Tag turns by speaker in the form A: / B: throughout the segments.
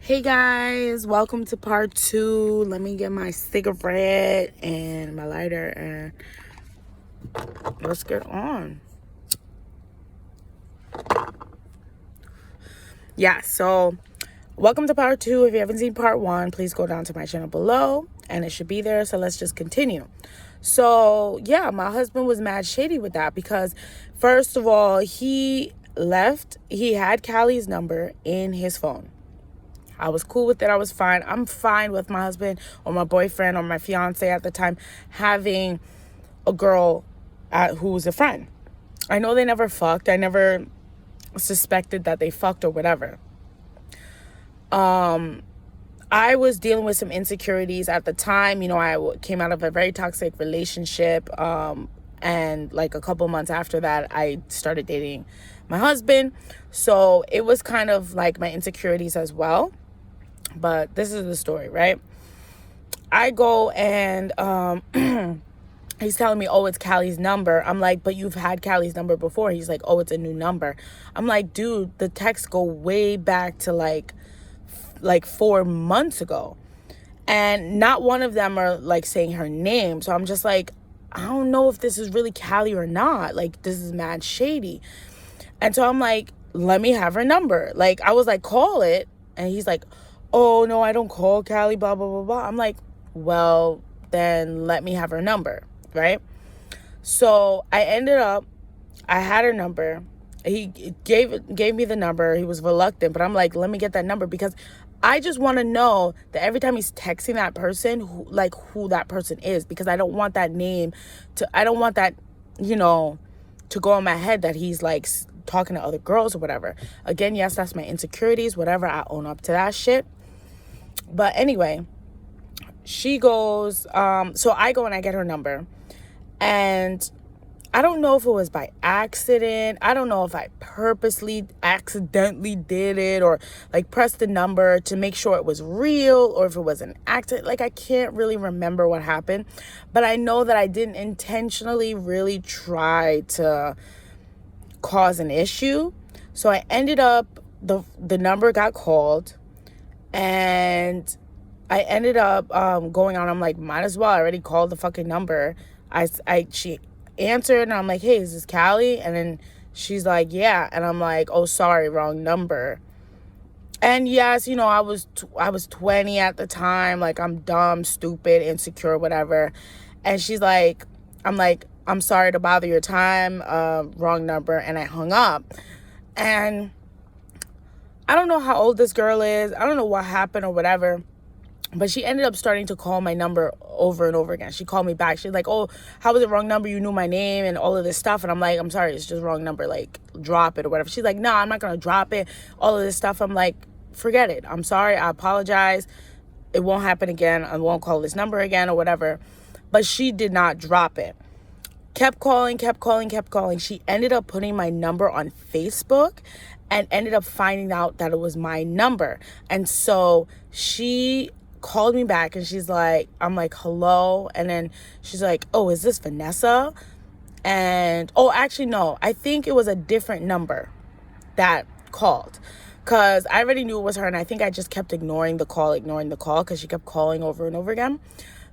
A: Hey guys, welcome to part 2. Let me get my cigarette and my lighter and let's get on. Yeah, so welcome to part 2. If you haven't seen part 1, please go down to my channel below and it should be there. So let's just continue. So yeah, my husband was mad shady with that because first of all, he had Callie's number in his phone. I was cool with it. I was fine. I'm fine with my husband or my boyfriend or my fiance at the time having a girl who was a friend. I know they never fucked. I never suspected that they fucked or whatever. I was dealing with some insecurities at the time. You know, I came out of a very toxic relationship. And like a couple months after that, I started dating my husband. So it was kind of like my insecurities as well. But this is the story, right? I go and he's telling me, oh, it's Callie's number. I'm like, but you've had Callie's number before. He's like, oh, it's a new number. I'm like, dude, the texts go way back to like 4 months ago. And not one of them are like saying her name. So I'm just like, I don't know if this is really Callie or not. Like, this is mad shady. And so I'm like, let me have her number. Like, I was like, call it. And he's like, oh, no, I don't call Callie, blah, blah, blah, blah. I'm like, well, then let me have her number, right? So I had her number. He gave me the number. He was reluctant, but I'm like, let me get that number because I just want to know that every time he's texting that person, who that person is, because I don't want that name I don't want that, to go in my head that he's like talking to other girls or whatever. Again, yes, that's my insecurities, whatever. I own up to that shit. But anyway, she goes, so I go and I get her number. And I don't know if it was by accident. I don't know if I purposely accidentally did it or like pressed the number to make sure it was real or if it was an accident. Like, I can't really remember what happened. But I know that I didn't intentionally really try to cause an issue. So I ended up, the number got called. And I ended up going on. I'm like, might as well. I already called the fucking number. She answered, and I'm like, hey, is this Callie? And then she's like, yeah. And I'm like, oh, sorry, wrong number. And yes, I was 20 at the time. Like, I'm dumb, stupid, insecure, whatever. And she's like, I'm sorry to bother your time. Wrong number. And I hung up. And I don't know how old this girl is. I don't know what happened or whatever. But she ended up starting to call my number over and over again. She called me back. She's like, oh, how was it wrong number? You knew my name and all of this stuff. And I'm like, I'm sorry, it's just wrong number. Like, drop it or whatever. She's like, no, I'm not going to drop it. All of this stuff. I'm like, forget it. I'm sorry. I apologize. It won't happen again. I won't call this number again or whatever. But she did not drop it. Kept calling. She ended up putting my number on Facebook and ended up finding out that it was my number. And so she called me back and she's like, I'm like, hello. And then she's like, oh, is this Vanessa? And, oh, actually, no, I think it was a different number that called because I already knew it was her. And I think I just kept ignoring the call because she kept calling over and over again.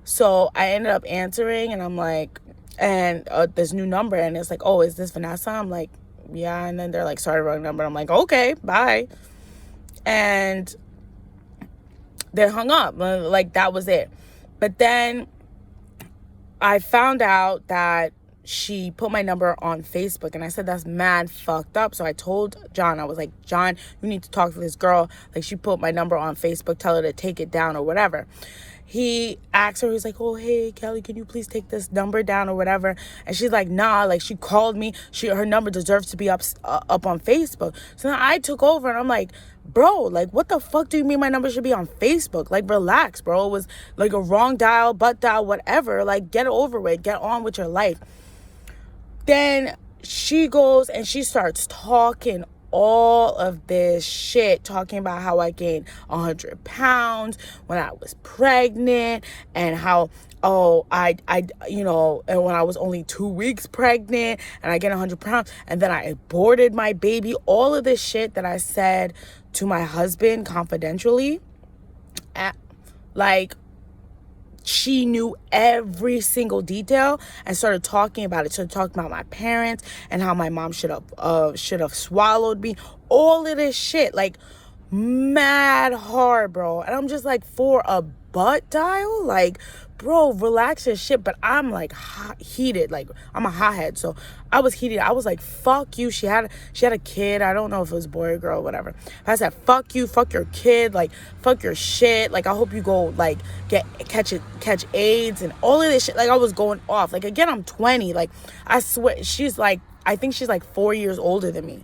A: So I ended up answering and I'm like, and this new number. And it's like, oh, is this Vanessa? I'm like, yeah. And then they're like, sorry, wrong number. I'm like, okay, bye. And they hung up. Like, that was it. But then I found out that she put my number on Facebook. And I said, that's mad fucked up. So I told John, I was like, John, you need to talk to this girl. Like, she put my number on Facebook. Tell her to take it down or whatever. He asked her, he's like, oh, hey, Kelly, can you please take this number down or whatever? And she's like, nah, like, she called me. Her number deserves to be up on Facebook. So then I took over and I'm like, bro, like, what the fuck do you mean my number should be on Facebook? Like, relax, bro. It was like a wrong dial, butt dial, whatever. Like, get it over with. Get on with your life. Then she goes and she starts talking all of this shit talking about how I gained 100 pounds when I was pregnant, and how, oh, and when I was only 2 weeks pregnant and I gained 100 pounds, and then I aborted my baby. All of this shit that I said to my husband confidentially, like, she knew every single detail and started talking about it. Started talking about my parents and how my mom should have swallowed me. All of this shit, like, mad hard, bro. And I'm just like, for a butt dial, like, bro, relax your shit. But I'm like heated, like, I'm a hothead, so I was heated. I was like, fuck you. She had a kid. I don't know if it was boy or girl or whatever. I said, fuck you, fuck your kid, like, fuck your shit, like, I hope you go, like, catch AIDS and all of this shit. Like, I was going off. Like, again, I'm 20. Like, I swear, she's like, I think she's like 4 years older than me,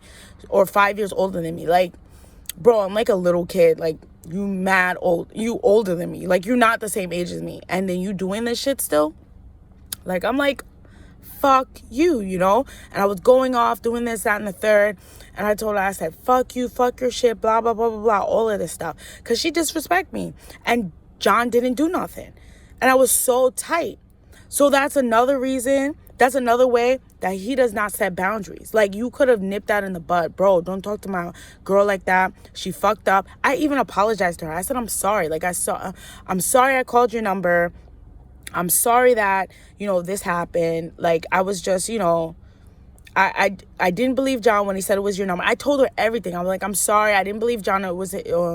A: or 5 years older than me. Like, bro, I'm like a little kid. Like, you mad old, you older than me. Like, you're not the same age as me, and then you doing this shit still. Like, I'm like, fuck you, you know? And I was going off, doing this, that, and the third. And I told her, I said, fuck you, fuck your shit, blah, blah, blah, blah, blah, all of this stuff. Because she disrespect me. And John didn't do nothing. And I was so tight. So that's another reason, that's another way that he does not set boundaries. Like, you could have nipped that in the bud. Bro, don't talk to my girl like that. She fucked up. I even apologized to her. I said, I'm sorry. Like, I'm sorry I called your number. I'm sorry that, this happened. Like, I was just, I didn't believe John when he said it was your number. I told her everything. I'm like, I'm sorry. I didn't believe John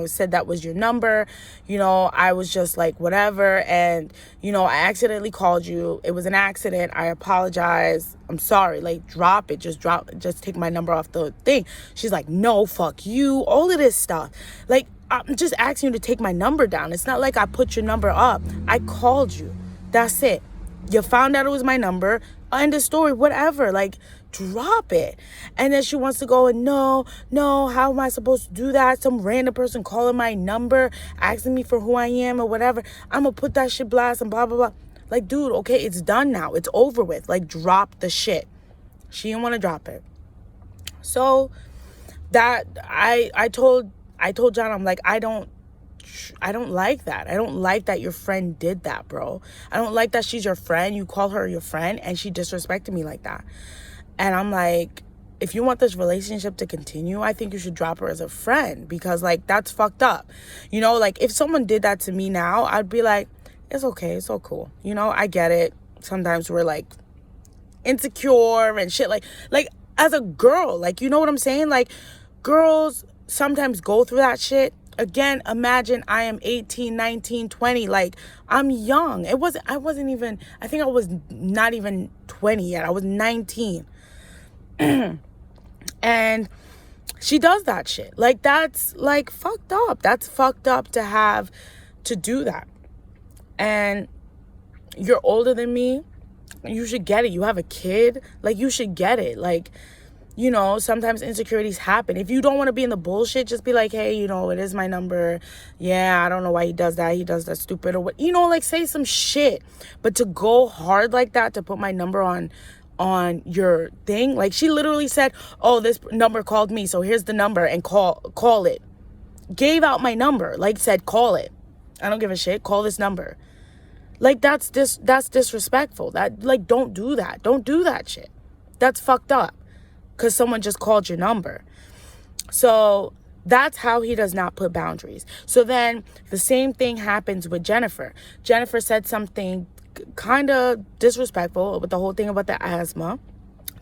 A: said that was your number. I was just like, whatever. And, I accidentally called you. It was an accident. I apologize. I'm sorry. Like, drop it. Just take my number off the thing. She's like, no, fuck you. All of this stuff. Like, I'm just asking you to take my number down. It's not like I put your number up. I called you. That's it. You found out it was my number. End of story. Whatever. Like, drop it. And then she wants to go and no, how am I supposed to do that? Some random person calling my number, asking me for who I am or whatever. I'm gonna put that shit blast and blah, blah, blah. Like, dude, okay, it's done now. It's over with. Like, drop the shit. She didn't want to drop it. So that I told John, I'm like, I don't like that. I don't like that your friend did that, bro. I don't like that she's your friend. You call her your friend and she disrespected me like that. And I'm like, if you want this relationship to continue, I think you should drop her as a friend, because, like, that's fucked up. Like, if someone did that to me now, I'd be like, it's okay. It's so cool. I get it. Sometimes we're, like, insecure and shit. Like as a girl, like, you know what I'm saying? Like, girls sometimes go through that shit. Again, imagine I am 18, 19, 20. Like, I'm young. I wasn't even, I think I was not even 20 yet. I was 19. And she does that shit. Like, that's, like, fucked up. That's fucked up to have to do that. And you're older than me. You should get it. You have a kid. Like, you should get it. Like, sometimes insecurities happen. If you don't want to be in the bullshit, just be like, hey, it is my number. Yeah, I don't know why he does that. He does that stupid or what. Like, say some shit. But to go hard like that, to put my number on your thing, like, she literally said, oh, this number called me, so here's the number, and call it. Gave out my number, like, said, call it. I don't give a shit. Call this number. Like, that's disrespectful. That, like, don't do that. Don't do that shit. That's fucked up. Because someone just called your number. So that's how he does not put boundaries. So then the same thing happens with Jennifer. Jennifer said something kind of disrespectful with the whole thing about the asthma.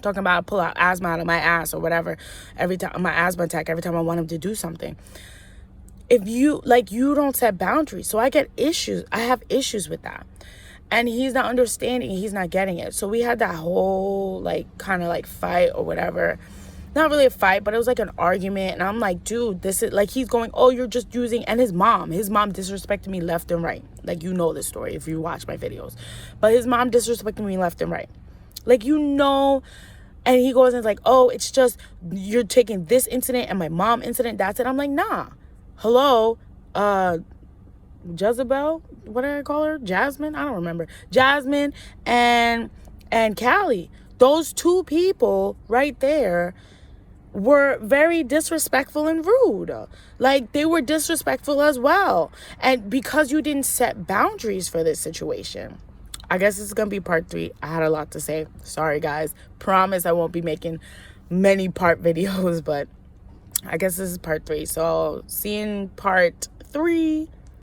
A: Talking about pull out asthma out of my ass or whatever. Every time, my asthma attack, every time I want him to do something. If you don't set boundaries. So I get issues. I have issues with that. And he's not understanding. He's not getting it. So we had that whole, like, kind of, like, fight or whatever. Not really a fight, but it was, like, an argument. And I'm like, dude, this is, like, he's going, oh, you're just using. And his mom disrespected me left and right. Like, you know this story if you watch my videos. But his mom disrespected me left and right. Like, And he goes and is like, oh, it's just, you're taking this incident and my mom incident. That's it. I'm like, nah. Hello? Jezebel, what did I call her? Jasmine? I don't remember. Jasmine and Callie. Those two people right there were very disrespectful and rude. Like, they were disrespectful as well. And because you didn't set boundaries for this situation. I guess this is going to be part 3. I had a lot to say. Sorry, guys. Promise I won't be making many part videos, but I guess this is part 3. So, see you in part 3.